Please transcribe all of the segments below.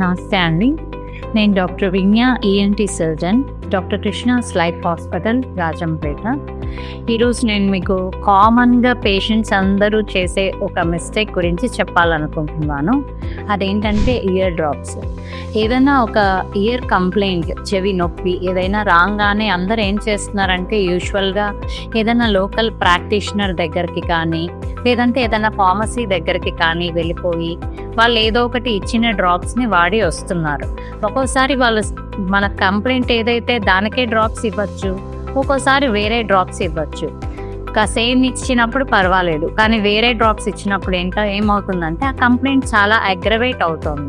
నమస్తే అండి. నేను doctor Vinya, ENT surgeon, doctor Krishna's life hospital, Rajampet. ఈరోజు నేను మీకు కామన్గా పేషెంట్స్ అందరూ చేసే ఒక మిస్టేక్ గురించి చెప్పాలనుకుంటున్నాను. అదేంటంటే ఇయర్ డ్రాప్స్. ఏదైనా ఒక ఇయర్ కంప్లైంట్, చెవి నొప్పి ఏదైనా రాగానే అందరు ఏం చేస్తున్నారంటే యూజువల్గా ఏదైనా లోకల్ ప్రాక్టీషనర్ దగ్గరికి కానీ లేదంటే ఏదైనా ఫార్మసీ దగ్గరికి కానీ వెళ్ళిపోయి వాళ్ళు ఏదో ఒకటి ఇచ్చిన డ్రాప్స్ని వాడి వస్తున్నారు. ఒక్కోసారి వాళ్ళు మన కంప్లైంట్ ఏదైతే దానికే డ్రాప్స్ ఇవ్వచ్చు, ఒక్కోసారి వేరే డ్రాప్స్ ఇవ్వచ్చు. సేమ్ ఇచ్చినప్పుడు పర్వాలేదు, కానీ వేరే డ్రాప్స్ ఇచ్చినప్పుడు ఏమవుతుందంటే ఆ కంప్లైంట్ చాలా అగ్రవేట్ అవుతుంది.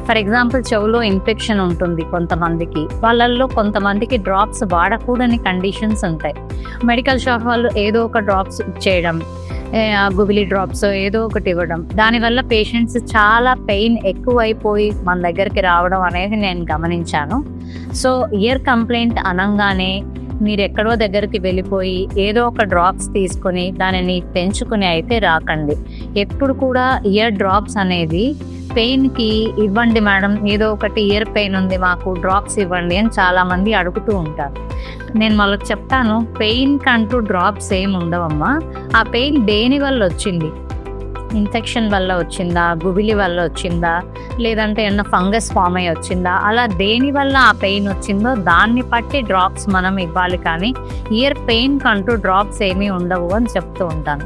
ఫర్ ఎగ్జాంపుల్, చెవులో ఇన్ఫెక్షన్ ఉంటుంది కొంతమందికి, వాళ్ళల్లో కొంతమందికి డ్రాప్స్ వాడకూడని కండిషన్స్ ఉంటాయి. మెడికల్ షాప్ వాళ్ళు ఏదో ఒక డ్రాప్స్ ఇచ్చేయడం, గుబిలి డ్రాప్స్ ఏదో ఒకటి ఇవ్వడం, దానివల్ల పేషెంట్స్ చాలా పెయిన్ ఎక్కువైపోయి మన దగ్గరికి రావడం అనేది నేను గమనించాను. సో ఇయర్ కంప్లైంట్ అనగానే మీరు ఎక్కడో దగ్గరికి వెళ్ళిపోయి ఏదో ఒక డ్రాప్స్ తీసుకొని దానిని పెంచుకుని అయితే రాకండి. ఎప్పుడు కూడా ఇయర్ డ్రాప్స్ అనేది పెయిన్కి ఇవ్వండి మేడం, ఏదో ఒకటి ఇయర్ పెయిన్ ఉంది మాకు డ్రాప్స్ ఇవ్వండి అని చాలామంది అడుగుతూ ఉంటారు. నేను వాళ్ళకి చెప్తాను, పెయిన్ కంటూ డ్రాప్స్ ఏమి ఉండవమ్మా. ఆ పెయిన్ దేని వల్ల వచ్చింది? ఇన్ఫెక్షన్ వల్ల వచ్చిందా, గుబిలి వల్ల వచ్చిందా, లేదంటే ఏమన్నా ఫంగస్ ఫామ్ అయ్యి వచ్చిందా, అలా దేని వల్ల ఆ పెయిన్ వచ్చిందో దాన్ని బట్టి డ్రాప్స్ మనం ఇవ్వాలి. కానీ ఇయర్ పెయిన్ కంటూ డ్రాప్స్ ఏమీ ఉండవు అని చెప్తూ ఉంటాను.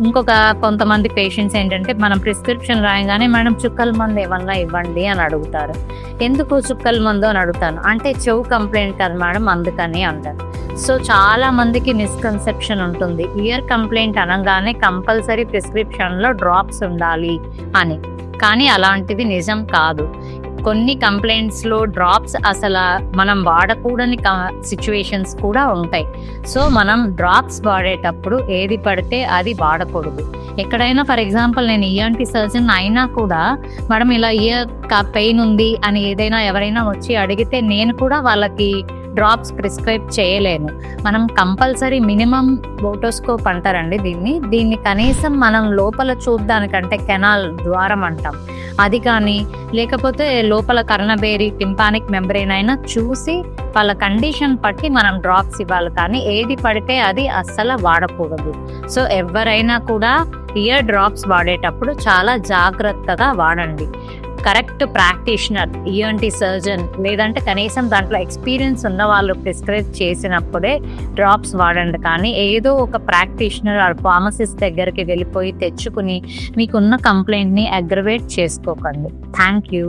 ఇంకొక కొంతమంది పేషెంట్స్ ఏంటంటే మనం ప్రిస్క్రిప్షన్ రాయగానే మేడం చుక్కల మందు ఏమన్నా ఇవ్వండి అని అడుగుతారు. ఎందుకు చుక్కల మందు అని అడుగుతాను అంటే చెవు కంప్లైంట్ కదా మేడం అందుకని అంటారు. సో చాలా మందికి మిస్కన్సెప్షన్ ఉంటుంది, ఇయర్ కంప్లైంట్ అనగానే కంపల్సరీ ప్రిస్క్రిప్షన్లో డ్రాప్స్ ఉండాలి అని. కానీ అలాంటిది నిజం కాదు. కొన్ని కంప్లైంట్స్లో డ్రాప్స్ అసలు మనం వాడకూడని సిచ్యువేషన్స్ కూడా ఉంటాయి. సో మనం డ్రాప్స్ వాడేటప్పుడు ఏది పడితే అది వాడకూడదు. ఎక్కడైనా ఫర్ ఎగ్జాంపుల్ నేను ఈఎన్టీ సర్జన్ అయినా కూడా మేడం ఇలా ఇయర్ పెయిన్ ఉంది అని ఏదైనా ఎవరైనా వచ్చి అడిగితే నేను కూడా వాళ్ళకి డ్రాప్స్ ప్రిస్క్రైబ్ చేయలేను. మనం కంపల్సరీ మినిమం ఓటోస్కోప్ అంటారండి దీన్ని కనీసం మనం లోపల చూడడానికంటే కెనాల్ ద్వారం అంటాం అది కానీ, లేకపోతే లోపల కర్ణబేరి టింపానిక్ మెంబ్రెయిన్ అయినా చూసి వాళ్ళ కండిషన్ బట్టి మనం డ్రాప్స్ ఇవ్వాలి. కానీ ఏది పడితే అది అస్సలు వాడకూడదు. సో ఎవరైనా కూడా ఇయర్ డ్రాప్స్ వాడేటప్పుడు చాలా జాగ్రత్తగా వాడండి. కరెక్ట్ ప్రాక్టీషనర్, ఈఎన్టీ సర్జన్ లేదంటే కనీసం దాంట్లో ఎక్స్పీరియన్స్ ఉన్న వాళ్ళు ప్రిస్క్రైబ్ చేసినప్పుడే డ్రాప్స్ వాడండి. కానీ ఏదో ఒక ప్రాక్టీషనర్ ఆర్ ఫార్మసిస్ట్ దగ్గరికి వెళ్ళిపోయి తెచ్చుకుని మీకున్న కంప్లైంట్ని అగ్రవేట్ చేసుకోకండి. Thank you.